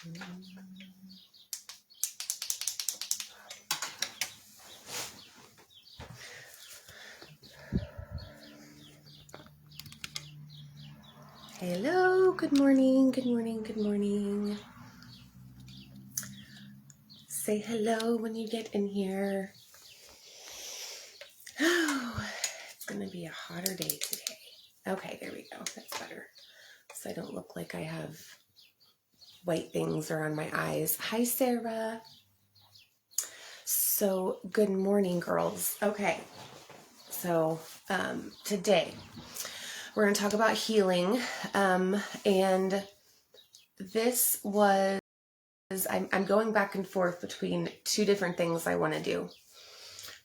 Hello, good morning, good morning, good morning. Say hello when you get in here. Oh, it's gonna be a hotter day today. Okay, there we go, that's better. So I don't look like I have white things around my eyes. Hi, Sarah. So, good morning, girls. Okay, so today we're gonna talk about healing, and this was, I'm going back and forth between two different things I want to do.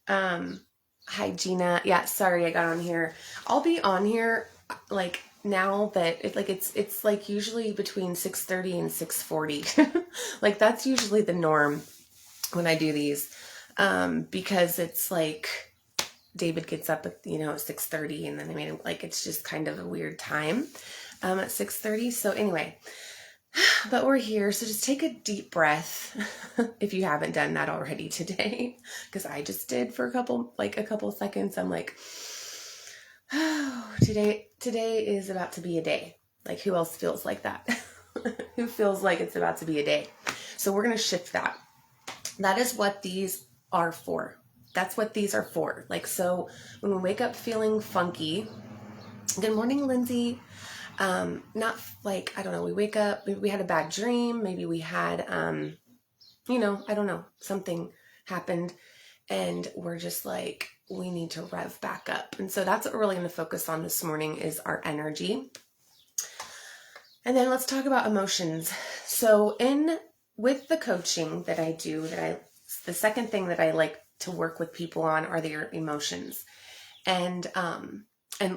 Hi, Gina. Yeah, sorry I got on here. I'll be on here like now that it's like usually between 6:30 and 6:40. Like that's usually the norm when I do these, because it's like David gets up at 6:30, and then I made him, like, it's just kind of a weird time at 6:30. So anyway, but we're here, so just take a deep breath if you haven't done that already today, because I just did for a couple seconds. I'm like, oh, today is about to be a day. Like, who else feels like that? Who feels like it's about to be a day? So we're going to shift that. That is what these are for. That's what these are for. Like, so when we wake up feeling funky, good morning, Lindsay. Not like, I don't know, we wake up, maybe we had a bad dream, maybe we had, I don't know, something happened, and we're just like, we need to rev back up. And so that's what we're really going to focus on this morning, is our energy. And then let's talk about emotions. So with the coaching that I do, the second thing that I like to work with people on are their emotions. And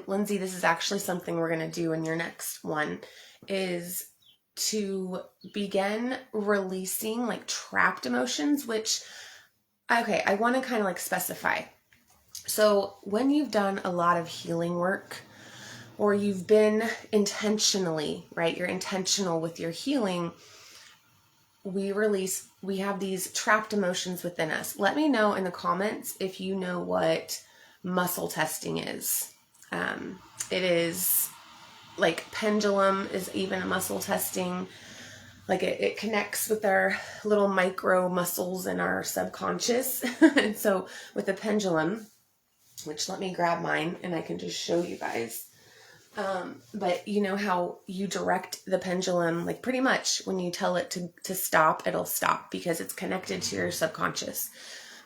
Lindsay, this is actually something we're going to do in your next one, is to begin releasing like trapped emotions, which, okay, I want to kind of like specify. So when you've done a lot of healing work, or you've been intentionally, right, you're intentional with your healing, we have these trapped emotions within us. Let me know in the comments if you know what muscle testing is. It is like pendulum is even a muscle testing. Like it connects with our little micro muscles in our subconscious. And so with the pendulum, which, let me grab mine and I can just show you guys. But you know how you direct the pendulum, like pretty much when you tell it to stop, it'll stop because it's connected to your subconscious.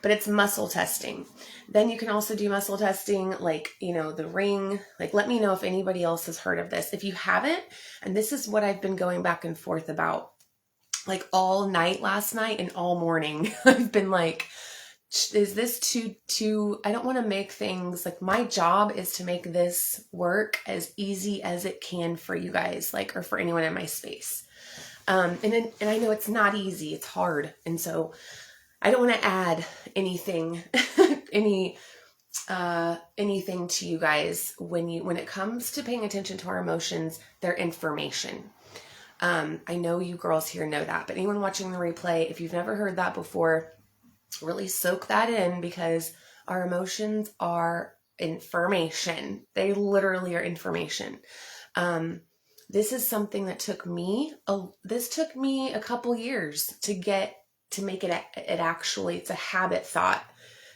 But it's muscle testing. Then you can also do muscle testing, like, the ring. Like, let me know if anybody else has heard of this. If you haven't, and this is what I've been going back and forth about, like all night last night and all morning. I've been like, is this too, I don't want to make things, like, my job is to make this work as easy as it can for you guys, like, or for anyone in my space. And I know it's not easy, it's hard. And so I don't want to add anything, anything to you guys when it comes to paying attention to our emotions. They're information. I know you girls here know that, but anyone watching the replay, if you've never heard that before, really soak that in, because our emotions are information. They literally are information. This is something that took me a couple years to make it actually, it's a habit thought,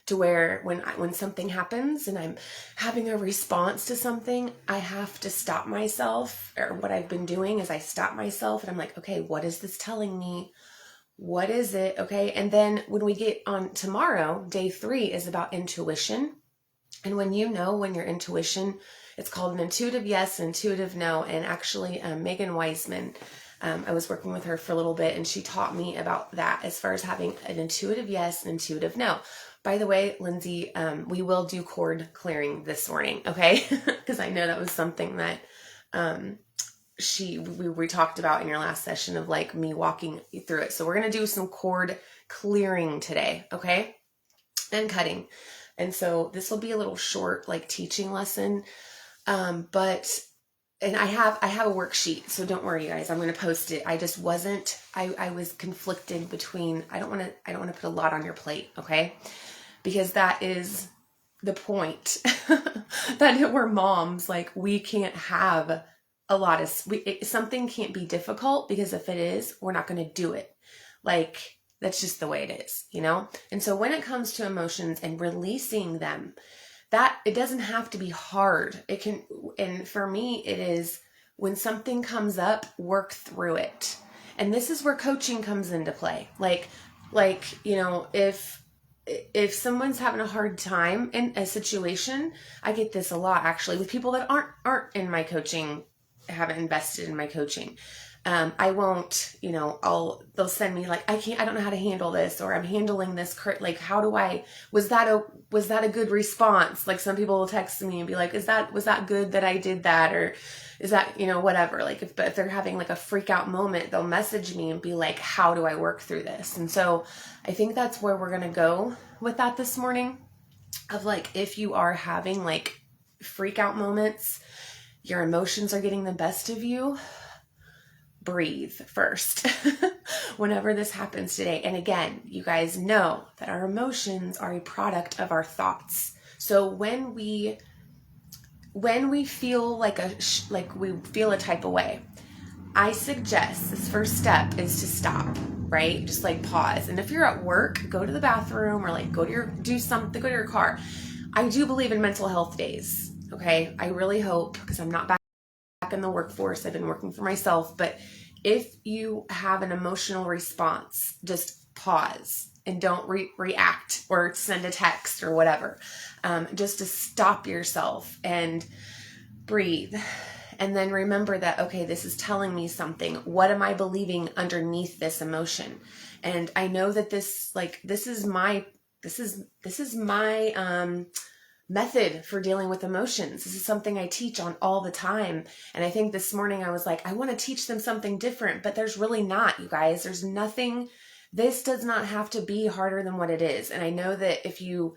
to where when something happens and I'm having a response to something, I have to stop myself. Or what I've been doing is I stop myself and I'm like, okay, what is this telling me? What is it? Okay. And then when we get on tomorrow, day 3 is about intuition. And when your intuition, it's called an intuitive yes, an intuitive no. And actually, Megan Weisman, I was working with her for a little bit, and she taught me about that as far as having an intuitive yes, an intuitive no. By the way, Lindsay, we will do cord clearing this morning, okay? Because I know that was something that we talked about in your last session, of like me walking through it. So we're going to do some cord clearing today, okay? And cutting. And so this will be a little short, like, teaching lesson. But and I have a worksheet, so don't worry, guys. I'm going to post it. I just wasn't. I was conflicted between. I don't want to put a lot on your plate, okay? Because that is the point. That we're moms. Like, we can't have a lot of. Something can't be difficult, because if it is, we're not going to do it. Like, that's just the way it is, you know? And so when it comes to emotions and releasing them, that it doesn't have to be hard. It can, and for me, it is when something comes up, work through it. And this is where coaching comes into play. Like, you know, if someone's having a hard time in a situation, I get this a lot actually with people that aren't in my coaching, haven't invested in my coaching. I won't, you know, they'll send me like, I don't know how to handle this, or I'm handling this, like, how do I, was that a good response? Like, some people will text me and be like, was that good that I did that? Or is that, you know, whatever. Like, if they're having like a freak out moment, they'll message me and be like, how do I work through this? And so I think that's where we're going to go with that this morning, of like, if you are having like freak out moments, your emotions are getting the best of you, breathe first whenever this happens today. And again, you guys know that our emotions are a product of our thoughts. So when we feel like we feel a type of way, I suggest this first step is to stop, right? Just like pause. And if you're at work, go to the bathroom, or like go to your car. I do believe in mental health days. Okay. I really hope, because I'm not back in the workforce. I've been working for myself. But if you have an emotional response, just pause and don't react or send a text or whatever. Just to stop yourself and breathe. And then remember that, okay, this is telling me something. What am I believing underneath this emotion? And I know that this is my method for dealing with emotions. This is something I teach on all the time. And I think this morning I was like, I want to teach them something different, but there's really not, you guys. There's nothing. This does not have to be harder than what it is. And I know that if you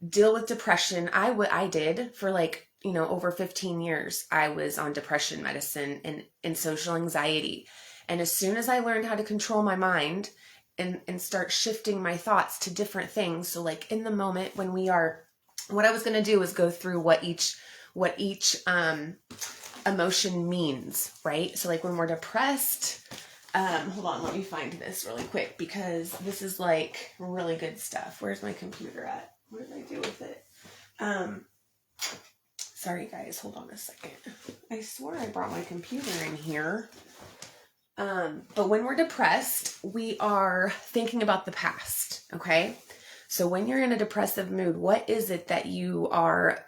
deal with depression, I did for like, you know, over 15 years, I was on depression medicine and social anxiety. And as soon as I learned how to control my mind and start shifting my thoughts to different things. So like in the moment when what I was going to do is go through what each emotion means, right? So like when we're depressed, hold on, let me find this really quick, because this is like really good stuff. Where's my computer at? What did I do with it? Sorry guys, hold on a second. I swore I brought my computer in here. But when we're depressed, we are thinking about the past, okay? So when you're in a depressive mood, what is it that you are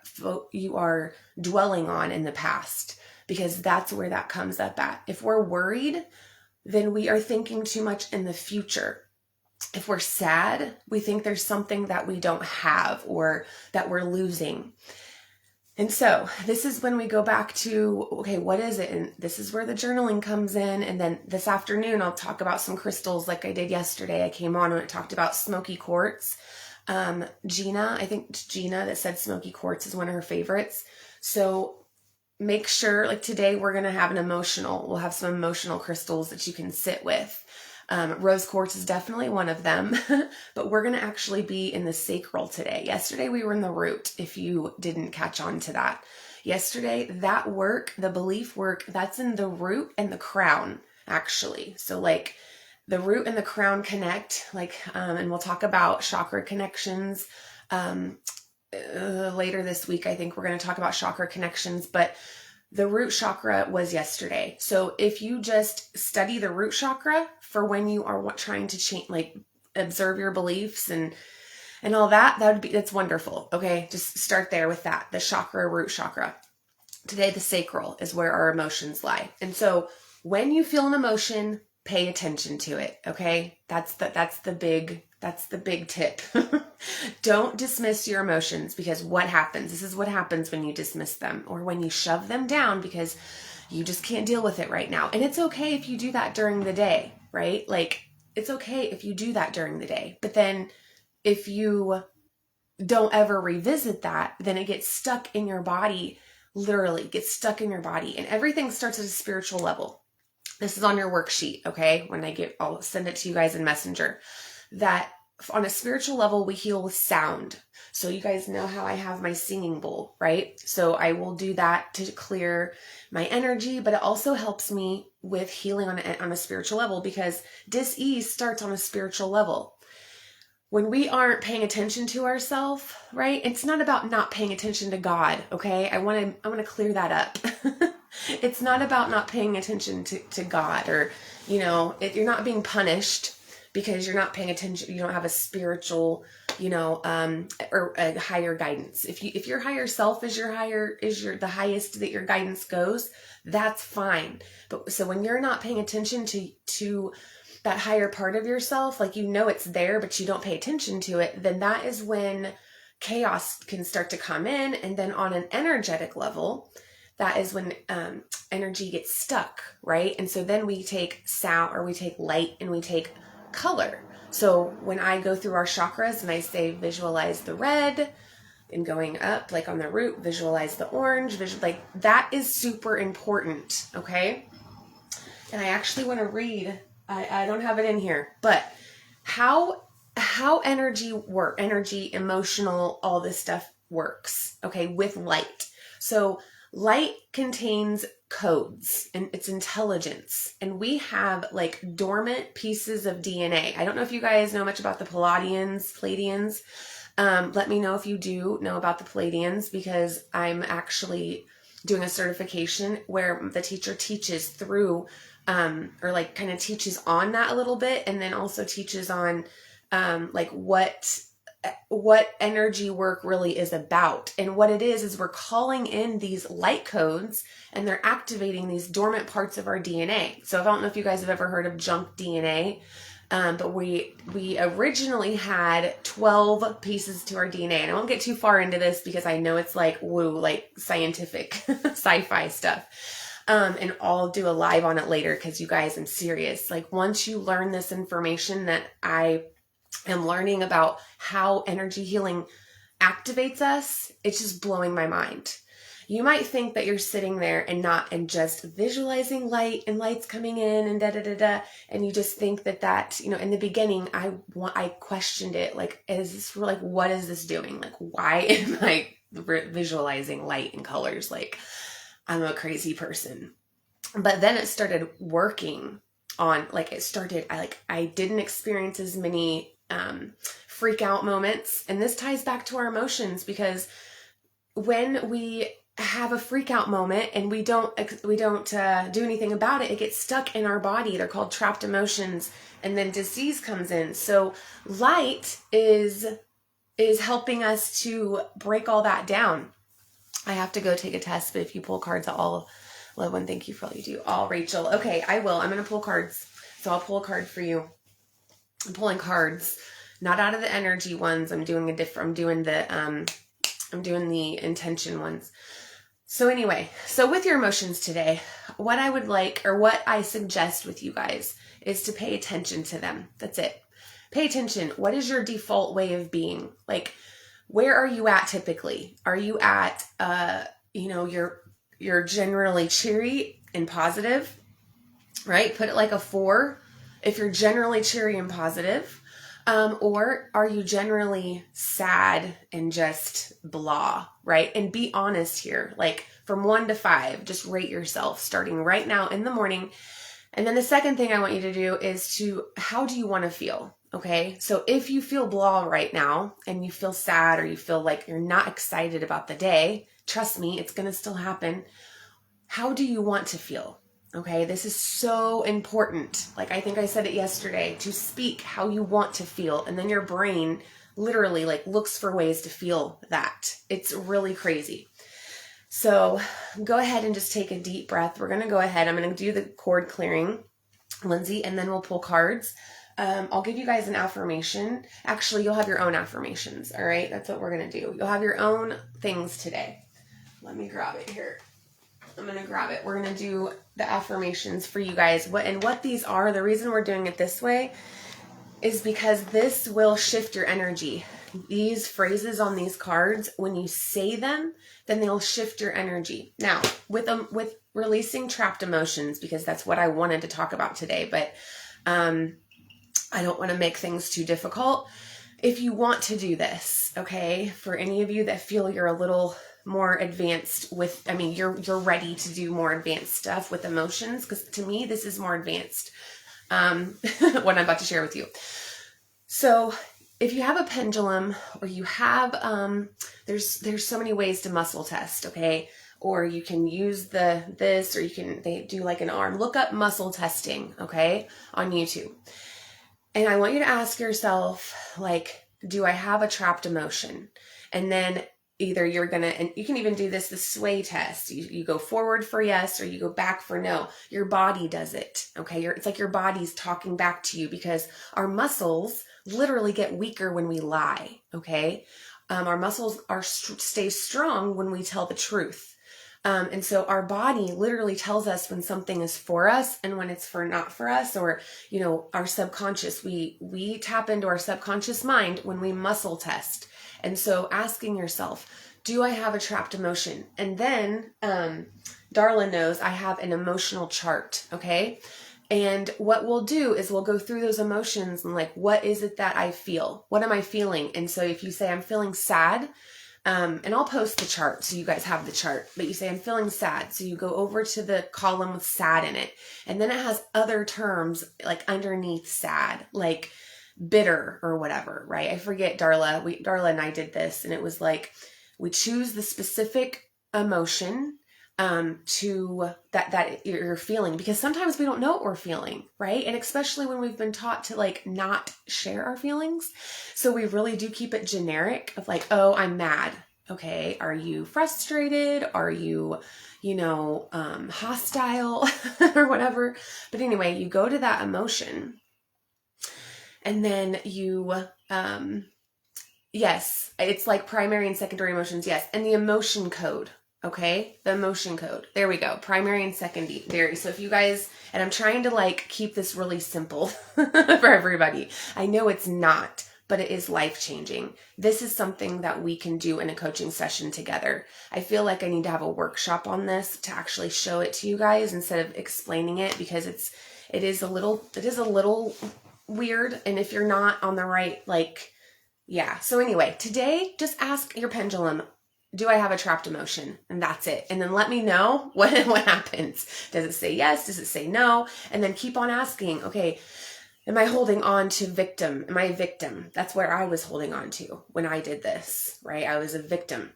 dwelling on in the past? Because that's where that comes up at. If we're worried, then we are thinking too much in the future. If we're sad, we think there's something that we don't have or that we're losing. And so this is when we go back to, okay, what is it? And this is where the journaling comes in. And then this afternoon, I'll talk about some crystals like I did yesterday. I came on and I talked about smoky quartz. Gina, I think Gina that said smoky quartz is one of her favorites. So make sure, like today, we'll have some emotional crystals that you can sit with. Rose quartz is definitely one of them, but we're going to actually be in the sacral today. Yesterday we were in the root, if you didn't catch on to that. Yesterday, that work, the belief work, that's in the root and the crown, actually. So like the root and the crown connect, like, and we'll talk about chakra connections, later this week. I think we're going to talk about chakra connections, but the root chakra was yesterday. So if you just study the root chakra for when you are trying to change, like observe your beliefs and all that, that's wonderful. Okay. Just start there with that. The chakra, root chakra. Today, the sacral is where our emotions lie. And so when you feel an emotion, pay attention to it. Okay. That's the big tip. Don't dismiss your emotions, because what happens? This is what happens when you dismiss them or when you shove them down because you just can't deal with it right now. And it's okay if you do that during the day, right? Like it's okay if you do that during the day. But then if you don't ever revisit that, then it gets stuck in your body literally get stuck in your body. And everything starts at a spiritual level. This is on your worksheet, okay? I'll send it to you guys in Messenger. That on a spiritual level, we heal with sound. So you guys know how I have my singing bowl, right? So I will do that to clear my energy, but it also helps me with healing on a spiritual level, because dis-ease starts on a spiritual level. When we aren't paying attention to ourselves, right? It's not about not paying attention to God, okay? I want to clear that up. It's not about not paying attention to God, or, you're not being punished because you're not paying attention. You don't have a spiritual, or a higher guidance. If your higher self is the highest that your guidance goes, that's fine. But so when you're not paying attention to that higher part of yourself, like, it's there, but you don't pay attention to it, then that is when chaos can start to come in. And then on an energetic level, that is when energy gets stuck, right? And so then we take sound, or we take light, and we take color. So when I go through our chakras and I say visualize the red, and going up, like on the root, visualize the orange, like that is super important, okay? And I actually want to read, I don't have it in here, but how energy, emotional, all this stuff works, okay, with light. So light contains codes, and it's intelligence. And we have like dormant pieces of DNA. I don't know if you guys know much about the Pleiadians. Let me know if you do know about the Pleiadians, because I'm actually doing a certification where the teacher teaches through, or like kind of teaches on that a little bit. And then also teaches on, like what energy work really is about. And what it is we're calling in these light codes, and they're activating these dormant parts of our DNA. So I don't know if you guys have ever heard of junk DNA, but we originally had 12 pieces to our DNA. And I won't get too far into this because I know it's like woo, like scientific sci-fi stuff. And I'll do a live on it later, because you guys, I'm serious. Like, once you learn this information that I am learning about how energy healing activates us, it's just blowing my mind. You might think that you're sitting there and just visualizing light, and lights coming in and and you just think that, in the beginning, I questioned it. Like, what is this doing? Like, why am I visualizing light and colors? Like, I'm a crazy person. But then it started working on, I didn't experience as many freak out moments. And this ties back to our emotions, because when we have a freak out moment and we don't do anything about it, it gets stuck in our body. They're called trapped emotions, and then disease comes in. So light is helping us to break all that down. I have to go take a test, but if you pull cards, I'll love one. Thank you for all you do. Oh, Rachel. Okay, I will. I'm going to pull cards. So I'll pull a card for you. I'm pulling cards, not out of the energy ones. I'm doing the intention ones. So anyway, so with your emotions today, what I would like, or what I suggest with you guys, is to pay attention to them. That's it. Pay attention. What is your default way of being? Like, where are you at typically? Are you at, you're generally cheery and positive, right? Put it like a 4 if you're generally cheery and positive. Or are you generally sad and just blah, right? And be honest here, like from 1 to 5, just rate yourself starting right now in the morning. And then the second thing I want you to do is how do you want to feel? Okay. So if you feel blah right now and you feel sad, or you feel like you're not excited about the day, trust me, it's going to still happen. How do you want to feel? Okay, this is so important. Like, I think I said it yesterday, to speak how you want to feel. And then your brain literally looks for ways to feel that. It's really crazy. So go ahead and just take a deep breath. We're going to go ahead. I'm going to do the cord clearing, Lindsay, and then we'll pull cards. I'll give you guys an affirmation. Actually, you'll have your own affirmations. All right. That's what we're going to do. You'll have your own things today. Let me grab it here. I'm going to grab it. We're going to do the affirmations for you guys. What these are, the reason we're doing it this way is because this will shift your energy. these phrases on these cards, when you say them, then they'll shift your energy. Now, with releasing trapped emotions, because that's what I wanted to talk about today, but I don't want to make things too difficult. If you want to do this, okay, for any of you that feel you're a little more advanced with, I mean, you're ready to do more advanced stuff with emotions, because to me, this is more advanced, what I'm about to share with you. So if you have a pendulum, or you have, there's so many ways to muscle test, okay? Or you can use this, or they do like an arm. Look up muscle testing, okay, on YouTube. And I want you to ask yourself, like, do I have a trapped emotion? And then either you're going to, and you can even do the sway test. You go forward for yes, or you go back for no. Your body does it, okay? It's like your body's talking back to you, because our muscles literally get weaker when we lie, okay? Our muscles stay strong when we tell the truth. And so our body literally tells us when something is for us and when it's not for us, or, you know, our subconscious, we tap into our subconscious mind when we muscle test. And so asking yourself, do I have a trapped emotion? And then, Darla knows I have an emotional chart. Okay. And what we'll do is we'll go through those emotions and like, what is it that I feel? What am I feeling? And so if you say I'm feeling sad, and I'll post the chart so you guys have the chart, but you say I'm feeling sad. So you go over to the column with sad in it. And then it has other terms like underneath sad, like bitter or whatever, right? I forget, Darla and I did this, and it was like, we choose the specific emotion to that you're feeling, because sometimes we don't know what we're feeling, right? And especially when we've been taught to like not share our feelings. So we really do keep it generic of like, oh, I'm mad. Okay. Are you frustrated? Are you, hostile or whatever? But anyway, you go to that emotion, and then you, yes, it's like primary and secondary emotions. Yes. And the emotion code. Okay, the emotion code. There we go. Primary and secondary. So if you guys, and I'm trying to like keep this really simple for everybody. I know it's not, but it is life-changing. This is something that we can do in a coaching session together. I feel like I need to have a workshop on this to actually show it to you guys instead of explaining it, because it is a little weird. And if you're not on the right, like, yeah. So anyway, today, just ask your pendulum, do I have a trapped emotion? And that's it. And then let me know what happens. Does it say yes? Does it say no? And then keep on asking, okay, am I holding on to victim? Am I a victim? That's where I was holding on to when I did this, right? I was a victim.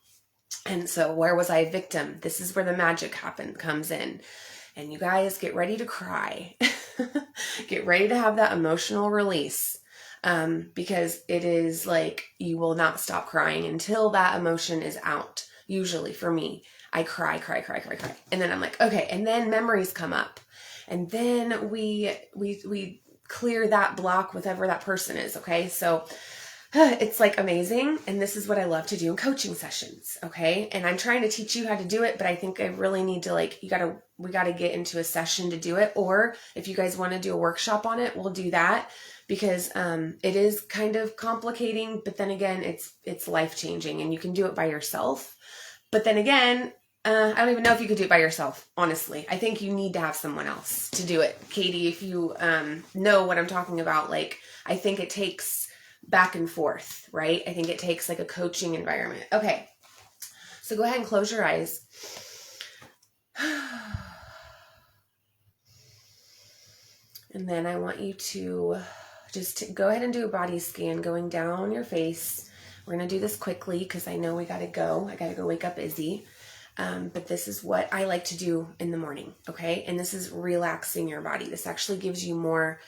And so where was I a victim? This is where the magic comes in. And you guys get ready to cry. Get ready to have that emotional release. Because it is like, you will not stop crying until that emotion is out. Usually for me, I cry. And then I'm like, okay. And then memories come up, and then we clear that block with whoever that person is. Okay. So it's like amazing. And this is what I love to do in coaching sessions. Okay. And I'm trying to teach you how to do it, but I think I really need to we got to get into a session to do it. Or if you guys want to do a workshop on it, we'll do that. Because it is kind of complicating, but then again, it's life-changing, and you can do it by yourself. But then again, I don't even know if you could do it by yourself, honestly. I think you need to have someone else to do it. Katie, if you know what I'm talking about, like, I think it takes back and forth, right? I think it takes like a coaching environment. Okay, so go ahead and close your eyes. And then I want you to just go ahead and do a body scan going down your face. We're going to do this quickly because I know we got to go. I got to go wake up Izzy. But this is what I like to do in the morning, okay? And this is relaxing your body. This actually gives you more,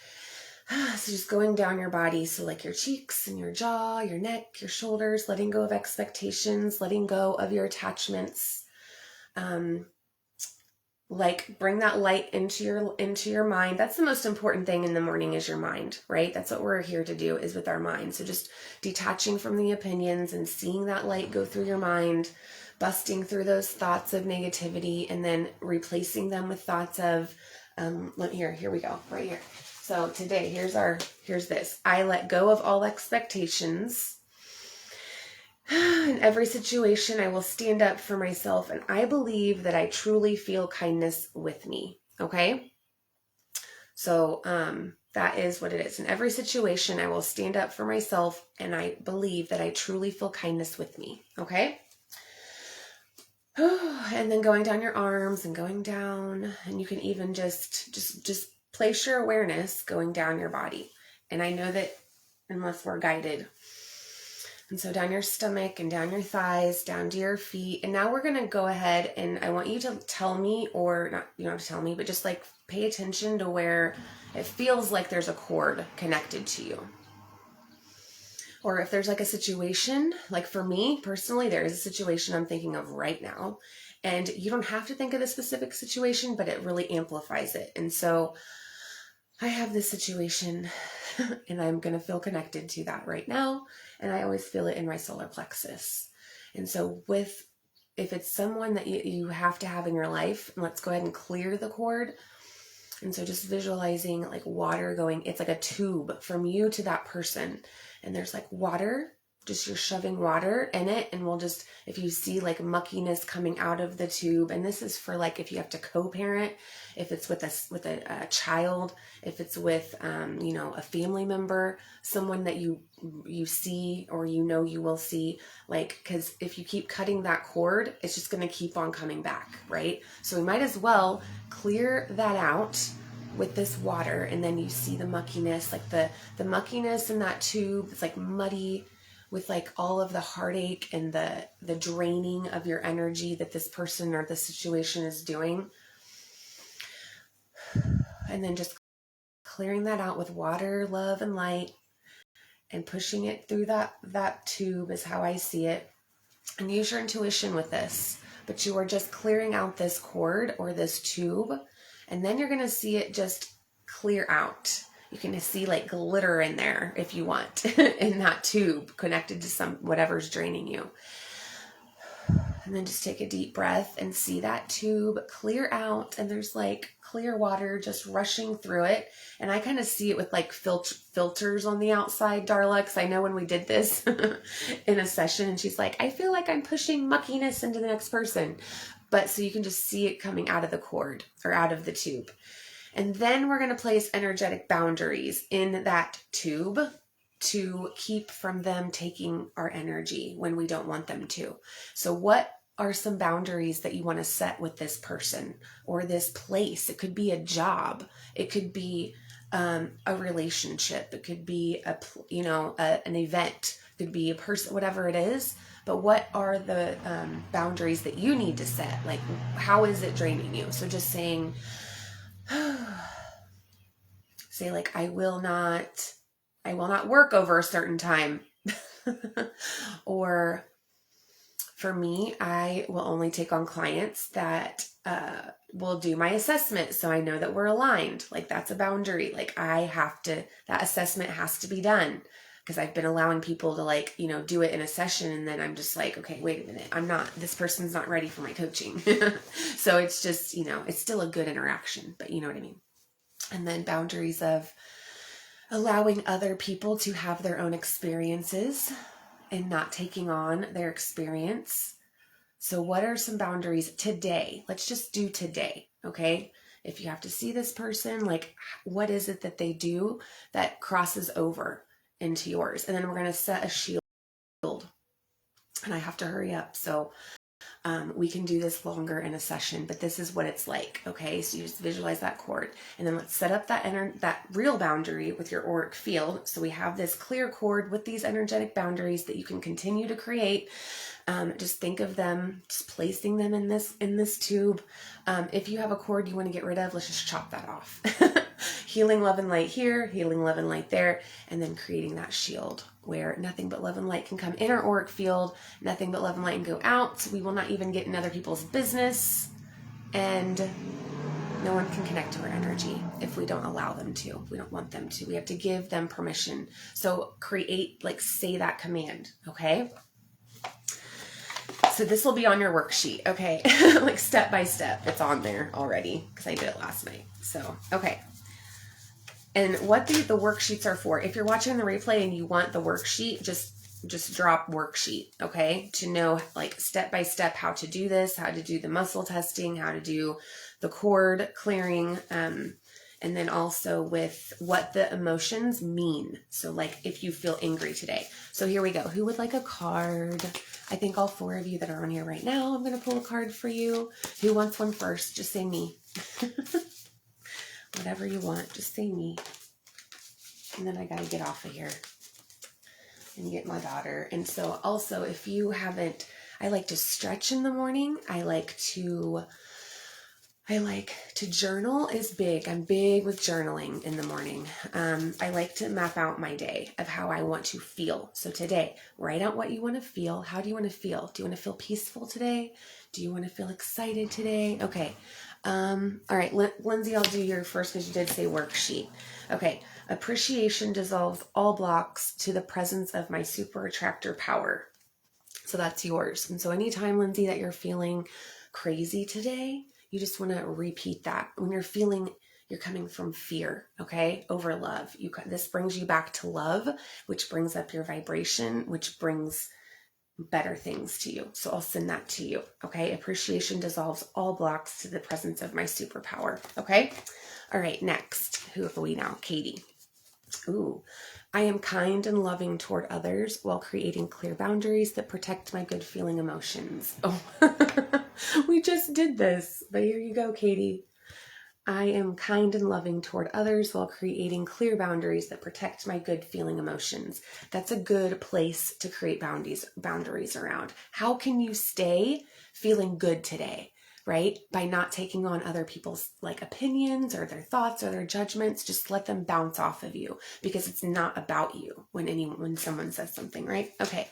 so just going down your body. So like your cheeks and your jaw, your neck, your shoulders, letting go of expectations, letting go of your attachments. Like bring that light into your mind. That's the most important thing in the morning, is your mind, right? That's what we're here to do, is with our mind. So just detaching from the opinions and seeing that light go through your mind, busting through those thoughts of negativity, and then replacing them with thoughts of, here we go, right here. So today, here's this. I let go of all expectations. In every situation, I will stand up for myself, and I believe that I truly feel kindness with me. Okay? So, that is what it is. In every situation, I will stand up for myself, and I believe that I truly feel kindness with me. Okay? And then going down your arms and going down, and you can even just place your awareness going down your body. And I know that unless we're guided. And so down your stomach and down your thighs, down to your feet. And now we're going to go ahead, and I want you to tell me, or not, you don't have to tell me, but just like pay attention to where it feels like there's a cord connected to you. Or if there's like a situation, like for me personally, there is a situation I'm thinking of right now. And you don't have to think of the specific situation, but it really amplifies it. And so I have this situation and I'm going to feel connected to that right now. And I always feel it in my solar plexus. And so if it's someone that you have to have in your life, let's go ahead and clear the cord. And so just visualizing like water going, it's like a tube from you to that person. And there's like water, just you're shoving water in it. And we'll just, if you see like muckiness coming out of the tube, and this is for like, if you have to co-parent, if it's with a child, if it's with, a family member, someone that you see, or you will see, like, cause if you keep cutting that cord, it's just going to keep on coming back. Right. So we might as well clear that out with this water. And then you see the muckiness, like the muckiness in that tube. It's like muddy with like all of the heartache and the draining of your energy that this person or the situation is doing. And then just clearing that out with water, love, and light, and pushing it through that tube is how I see it. And use your intuition with this, but you are just clearing out this cord or this tube. And then you're going to see it just clear out. You can see like glitter in there if you want in that tube connected to whatever's draining you. And then just take a deep breath and see that tube clear out. And there's like clear water just rushing through it. And I kind of see it with like filters on the outside, Darla, because I know when we did this in a session and she's like, I feel like I'm pushing muckiness into the next person. But so you can just see it coming out of the cord or out of the tube. And then we're going to place energetic boundaries in that tube to keep from them taking our energy when we don't want them to. So what are some boundaries that you want to set with this person or this place? It could be a job. It could be a relationship. It could be an event. It could be a person, whatever it is. But what are the boundaries that you need to set? Like, how is it draining you? So just saying, say like, I will not work over a certain time. Or for me, I will only take on clients that will do my assessment. So I know that we're aligned. Like that's a boundary. Like that assessment has to be done. Because I've been allowing people to do it in a session. And then I'm just like, okay, wait a minute. This person's not ready for my coaching. So it's just, it's still a good interaction, but you know what I mean? And then boundaries of allowing other people to have their own experiences and not taking on their experience. So what are some boundaries today? Let's just do today. Okay. If you have to see this person, like what is it that they do that crosses over into yours? And then we're going to set a shield, and I have to hurry up. So we can do this longer in a session, but this is what it's like. Okay. So you just visualize that cord, and then let's set up that real boundary with your auric field. So we have this clear cord with these energetic boundaries that you can continue to create. Just think of them, just placing them in this tube. If you have a cord you want to get rid of, let's just chop that off. Healing, love, and light here, healing, love, and light there, and then creating that shield where nothing but love and light can come in our auric field, nothing but love and light can go out. We will not even get in other people's business, and no one can connect to our energy if we don't allow them to. We don't want them to. We have to give them permission. So say that command, okay? So this will be on your worksheet, okay? Like step by step, it's on there already because I did it last night. So, okay. And what the worksheets are for, if you're watching the replay and you want the worksheet, just just drop worksheet, okay? To know like step by step how to do this, how to do the muscle testing, how to do the cord clearing, and then also with what the emotions mean. So like if you feel angry today. So here we go. Who would like a card? I think all 4 of you that are on here right now, I'm going to pull a card for you. Who wants one first? Just say me. Whatever you want, just say me. And then I got to get off of here and get my daughter. And so also if you haven't, I like to stretch in the morning. I like to journal is big. I'm big with journaling in the morning. I like to map out my day of how I want to feel. So today, write out what you want to feel. How do you want to feel? Do you want to feel peaceful today? Do you want to feel excited today? Okay. All right, Lindsay, I'll do your first because you did say worksheet. Okay. Appreciation dissolves all blocks to the presence of my super attractor power. So that's yours. And so anytime, Lindsay, that you're feeling crazy today, you just want to repeat that. When you're feeling, you're coming from fear, okay, over love. This brings you back to love, which brings up your vibration, which brings better things to you. So I'll send that to you, okay? Appreciation dissolves all blocks to the presence of my superpower, okay? All right, next. Who are we now? Katie. Ooh. I am kind and loving toward others while creating clear boundaries that protect my good feeling emotions. Oh, we just did this, but here you go, Katie. I am kind and loving toward others while creating clear boundaries that protect my good feeling emotions. That's a good place to create boundaries around. How can you stay feeling good today? Right? By not taking on other people's like opinions or their thoughts or their judgments, just let them bounce off of you because it's not about you when someone says something, right? Okay.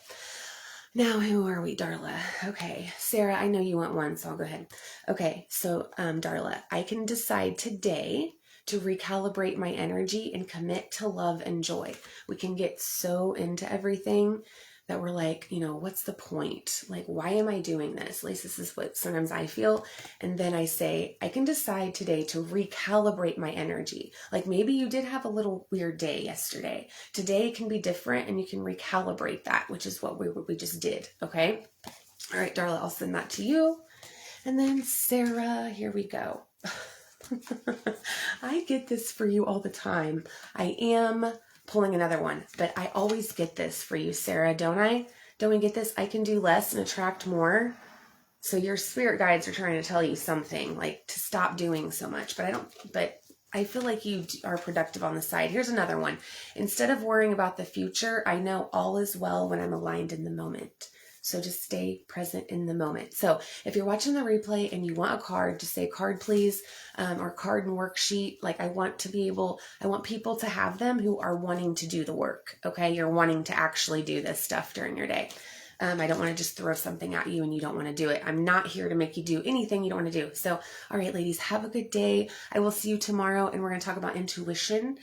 Now, who are we? Darla. Okay. Sarah, I know you want one, so I'll go ahead. Okay. So, Darla, I can decide today to recalibrate my energy and commit to love and joy. We can get so into everything that we're like, what's the point? Like, why am I doing this? At least this is what sometimes I feel. And then I say, I can decide today to recalibrate my energy. Like maybe you did have a little weird day yesterday. Today can be different and you can recalibrate that, which is what we just did. Okay. All right, Darla, I'll send that to you. And then Sarah, here we go. I get this for you all the time. I am pulling another one, but I always get this for you, Sarah, don't I? Don't we get this? I can do less and attract more. So your spirit guides are trying to tell you something, like to stop doing so much, but I feel like you are productive on the side. Here's another one. Instead of worrying about the future, I know all is well when I'm aligned in the moment. So just stay present in the moment. So if you're watching the replay and you want a card, just say card, please, or card and worksheet. Like I want people to have them who are wanting to do the work. Okay. You're wanting to actually do this stuff during your day. I don't want to just throw something at you and you don't want to do it. I'm not here to make you do anything you don't want to do. So, all right, ladies, have a good day. I will see you tomorrow and we're going to talk about intuition.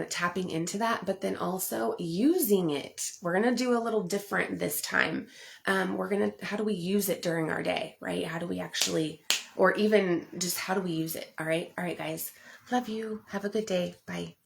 Tapping into that, but then also using it. We're going to do a little different this time. How do we use it during our day, right? How do we actually, or even just how do we use it? All right. All right, guys. Love you. Have a good day. Bye.